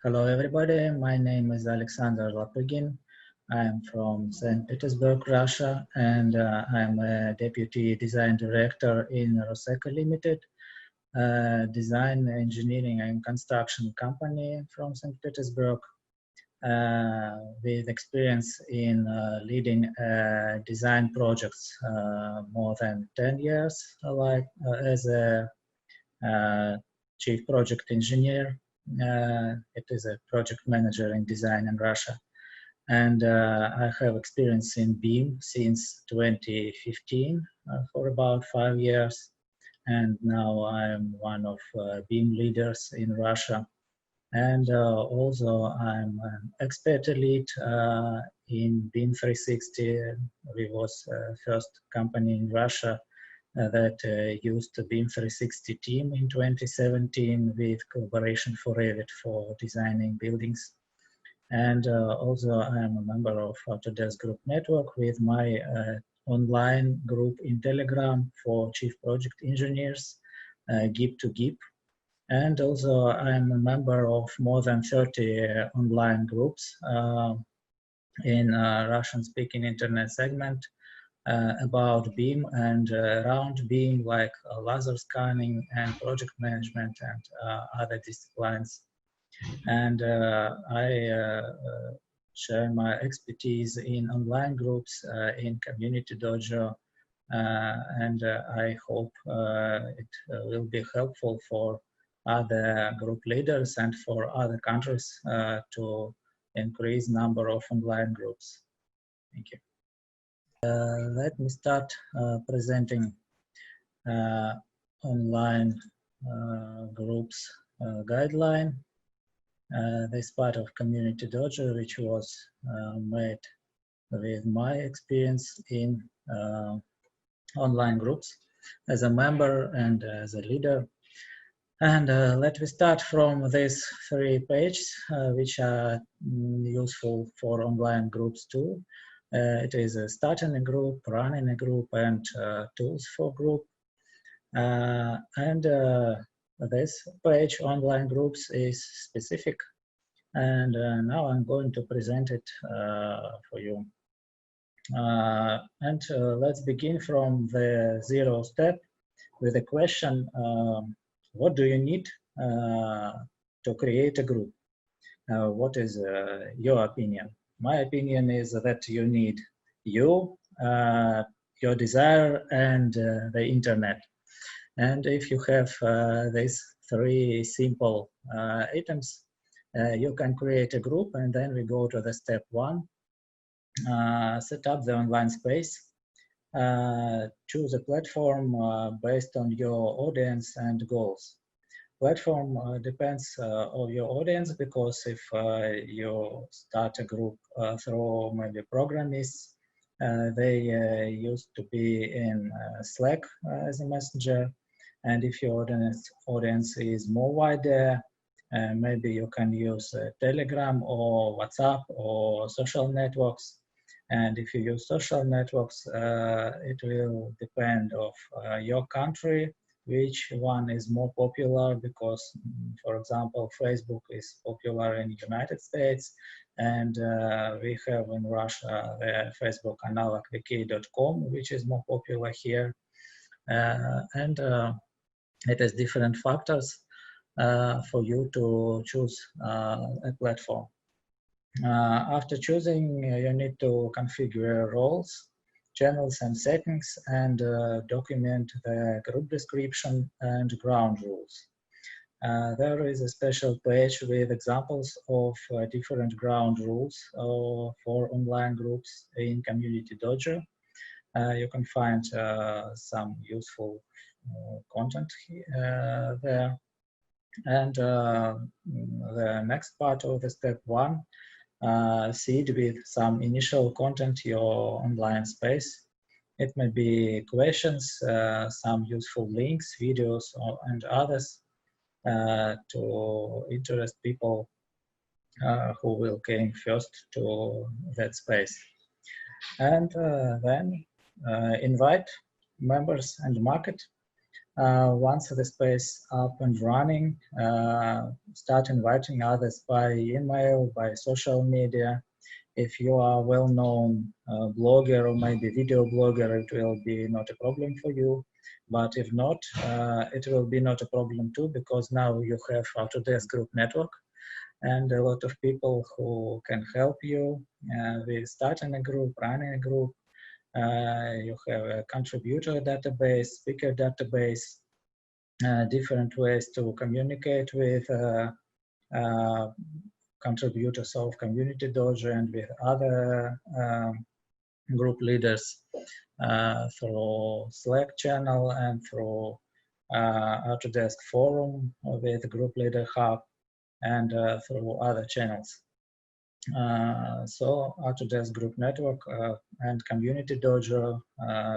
Hello everybody, my name is Aleksandr Lapygin. I'm from St. Petersburg, Russia, and I'm a Deputy Design Director in Roseca Limited, a design, engineering and construction company from St. Petersburg, with experience in leading design projects more than 10 years, as a chief project engineer. It is a project manager in design in Russia. And I have experience in BIM since 2015 for about 5 years. And now I'm one of BIM leaders in Russia. And also I'm an expert lead in BIM 360. We was first company in Russia that used the BIM 360 team in 2017 with collaboration for Revit for designing buildings. And also I am a member of Autodesk Group Network with my online group in Telegram for chief project engineers, GIP to GIP. And also I am a member of more than 30 online groups in Russian-speaking internet segment about BIM and around BIM, like laser scanning and project management and other disciplines. And I share my expertise in online groups in Community Dojo, and I hope it will be helpful for other group leaders and for other countries to increase number of online groups. Thank you. Let me start presenting online groups guideline. This part of Community Dojo, which was made with my experience in online groups as a member and as a leader. And let me start from these 3 pages, which are useful for online groups too. It is starting a group, running a group, and tools for group. And this page, online groups, is specific. And now I'm going to present it for you. And let's begin from the 0 step with a question, what do you need to create a group? What is your opinion? My opinion is that you need you, your desire, and the internet. And if you have these 3 simple items, you can create a group, and then we go to the step 1. Set up the online space. Choose a platform based on your audience and goals. Platform depends on your audience, because if you start a group through maybe programists, they used to be in Slack as a messenger. And if your audience is more wider, maybe you can use Telegram or WhatsApp or social networks. And if you use social networks, it will depend of your country, which one is more popular, because, for example, Facebook is popular in the United States, and we have in Russia the Facebook analog vk.com, which is more popular here. And it has different factors for you to choose a platform. After choosing, you need to configure roles, channels and settings, and document the group description and ground rules. There is a special page with examples of different ground rules for online groups in Community Dojo. You can find some useful content there. And the next part of the step 1, seed with some initial content your online space. It may be questions, some useful links, videos, and others to interest people who will came first to that space. And then invite members and market. Once the space up and running, start inviting others by email, by social media. If you are well-known blogger or maybe video blogger, it will be not a problem for you. But if not, it will be not a problem too, because now you have Autodesk Group Network and a lot of people who can help you with starting a group, running a group. You have a contributor database, speaker database, different ways to communicate with contributors of Community Dojo and with other group leaders through Slack channel and through Autodesk forum with Group Leader Hub and through other channels. So Autodesk Group Network and Community Dojo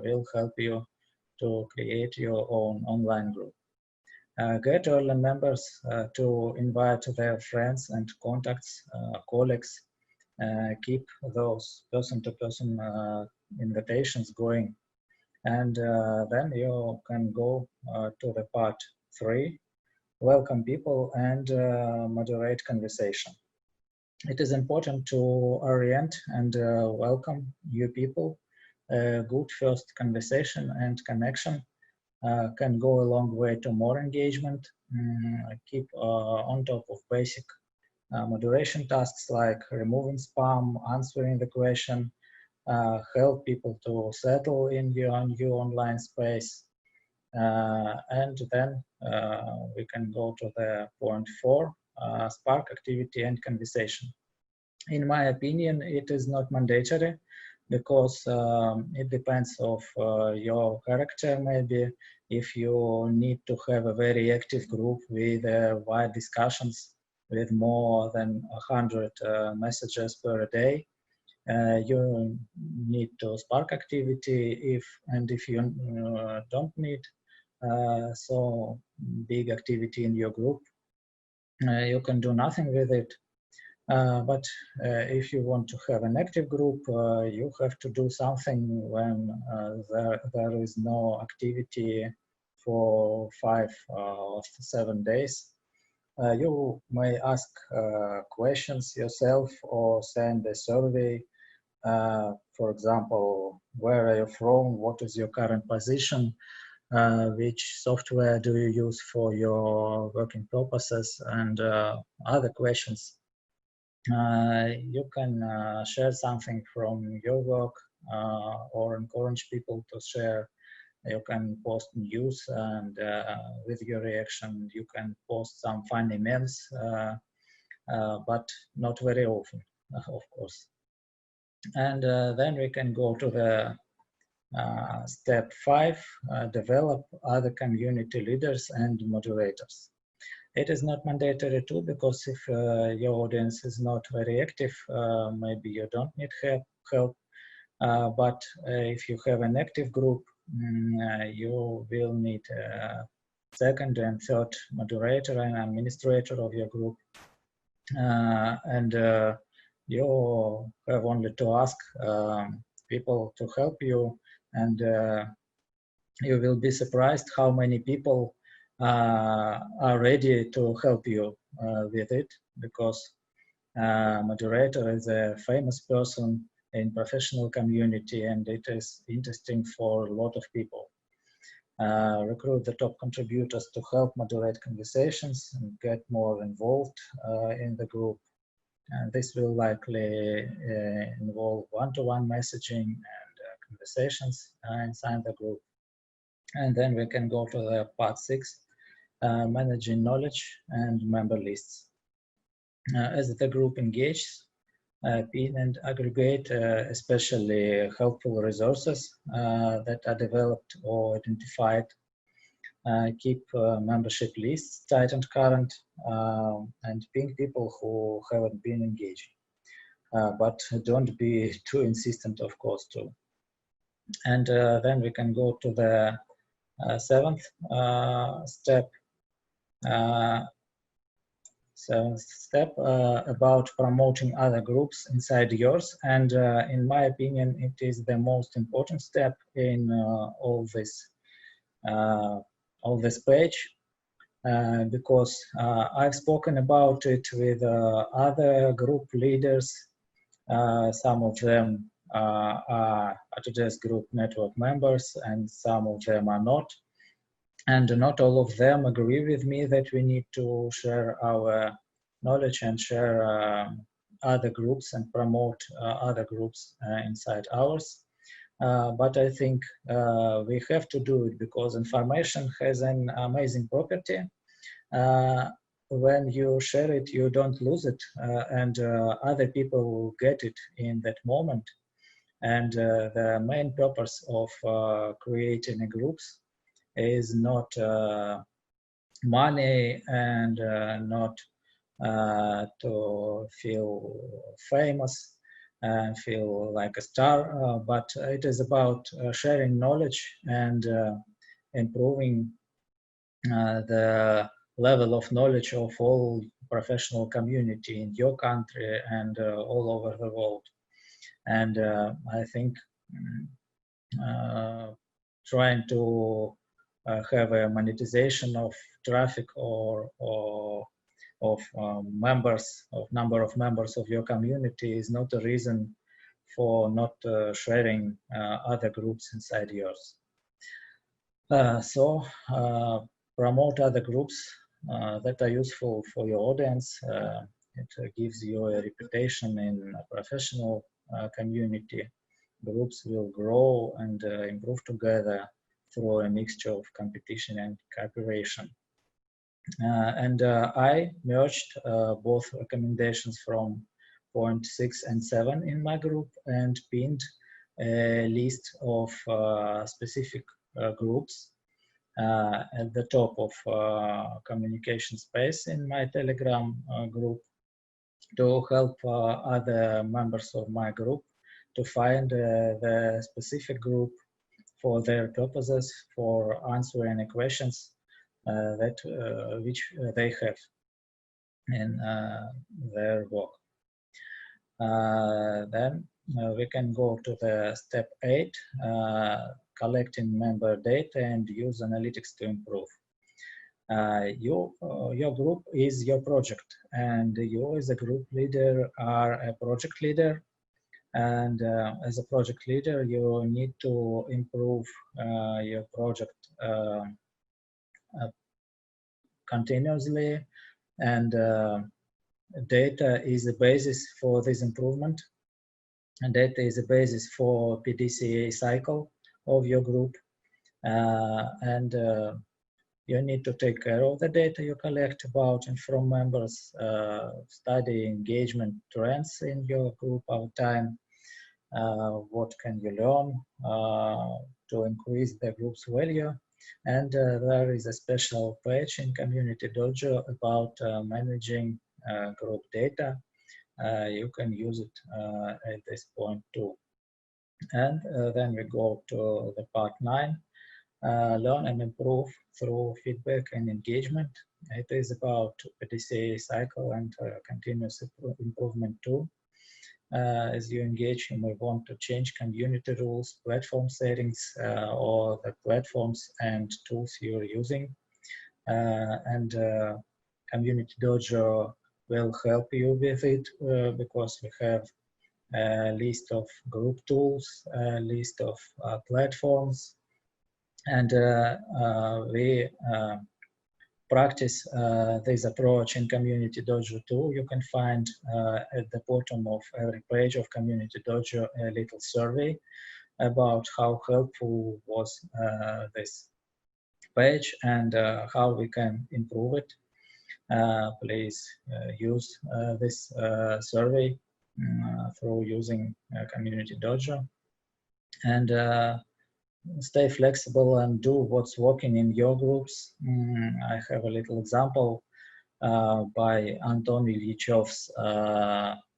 will help you to create your own online group. Get early members to invite their friends and contacts, colleagues. Keep those person-to-person invitations going. And then you can go to the part 3, welcome people and moderate conversation. It is important to orient and welcome new people. Good first conversation and connection can go a long way to more engagement. Keep on top of basic moderation tasks like removing spam, answering the question, help people to settle in your new online space. And then we can go to the point 4, spark activity and conversation. In my opinion, it is not mandatory because it depends of your character maybe. If you need to have a very active group with wide discussions with more than 100 messages per day, you need to spark activity. If you don't need so big activity in your group, you can do nothing with it. But if you want to have an active group, you have to do something when there is no activity for 5 or 7 days. You may ask questions yourself or send a survey. For example, where are you from? What is your current position? Which software do you use for your working purposes? And other questions. You can share something from your work or encourage people to share. You can post news and with your reaction, you can post some funny memes, but not very often, of course. And then we can go to the step 5, develop other community leaders and moderators. It is not mandatory too, because if your audience is not very active, maybe you don't need help. But if you have an active group, you will need a second and third moderator and administrator of your group. And you have only to ask people to help you, and you will be surprised how many people are ready to help you with it, because moderator is a famous person in professional community, and it is interesting for a lot of people. Recruit the top contributors to help moderate conversations and get more involved in the group. And this will likely involve one-to-one messaging and conversations inside the group. And then we can go to the part 6, managing knowledge and member lists. As the group engages, pin and aggregate especially helpful resources that are developed or identified. Keep membership lists tight and current, and ping people who haven't been engaging. But don't be too insistent, of course, too. And then we can go to the 7th step. Seventh step about promoting other groups inside yours, and in my opinion, it is the most important step in all this of this page because I've spoken about it with other group leaders. Some of them are Autodesk Group Network members, and some of them are not. And not all of them agree with me that we need to share our knowledge and share other groups and promote other groups inside ours. But I think we have to do it because information has an amazing property. When you share it, you don't lose it, and other people will get it in that moment. And the main purpose of creating groups is not money and not to feel famous and feel like a star, but it is about sharing knowledge and improving the level of knowledge of all professional community in your country and all over the world. And I think trying to have a monetization of traffic or of number of members of your community is not a reason for not sharing other groups inside yours. So promote other groups that are useful for your audience. It gives you a reputation in a professional community. Groups will grow and improve together through a mixture of competition and cooperation. And I merged both recommendations from point 6 and 7 in my group and pinned a list of specific groups at the top of communication space in my Telegram group to help other members of my group to find the specific group for their purposes, for answering any questions which they have in their work. Then we can go to the step 8, collecting member data and use analytics to improve. Your group is your project, and you as a group leader are a project leader. And as a project leader, you need to improve your project continuously, and data is the basis for this improvement. And data is the basis for PDCA cycle of your group. And you need to take care of the data you collect about and from members, study engagement trends in your group over time. What can you learn to increase the group's value? And there is a special page in Community Dojo about managing group data. You can use it at this point too. And then we go to the part 9, learn and improve through feedback and engagement. It is about PDCA cycle and continuous improvement too. As you engage, you may want to change community rules, platform settings, or the platforms and tools you're using. And Community Dojo will help you with it because we have a list of group tools, a list of platforms, and we practice this approach in Community Dojo too. You can find at the bottom of every page of Community Dojo a little survey about how helpful was this page and how we can improve it. Please use this survey through using Community Dojo, and stay flexible and do what's working in your groups. I have a little example by Anton Ilyichov's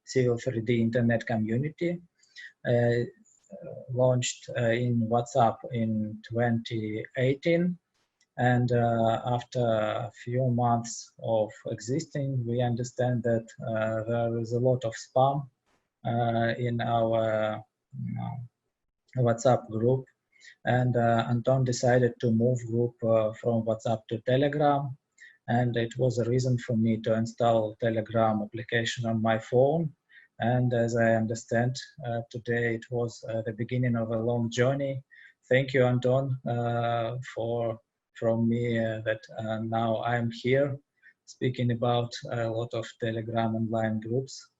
Civil 3D Internet Community, launched in WhatsApp in 2018. And after a few months of existing, we understand that there is a lot of spam in our WhatsApp group. And Anton decided to move group from WhatsApp to Telegram. And it was a reason for me to install Telegram application on my phone. And as I understand, today it was the beginning of a long journey. Thank you, Anton, from me that now I'm here speaking about a lot of Telegram online groups.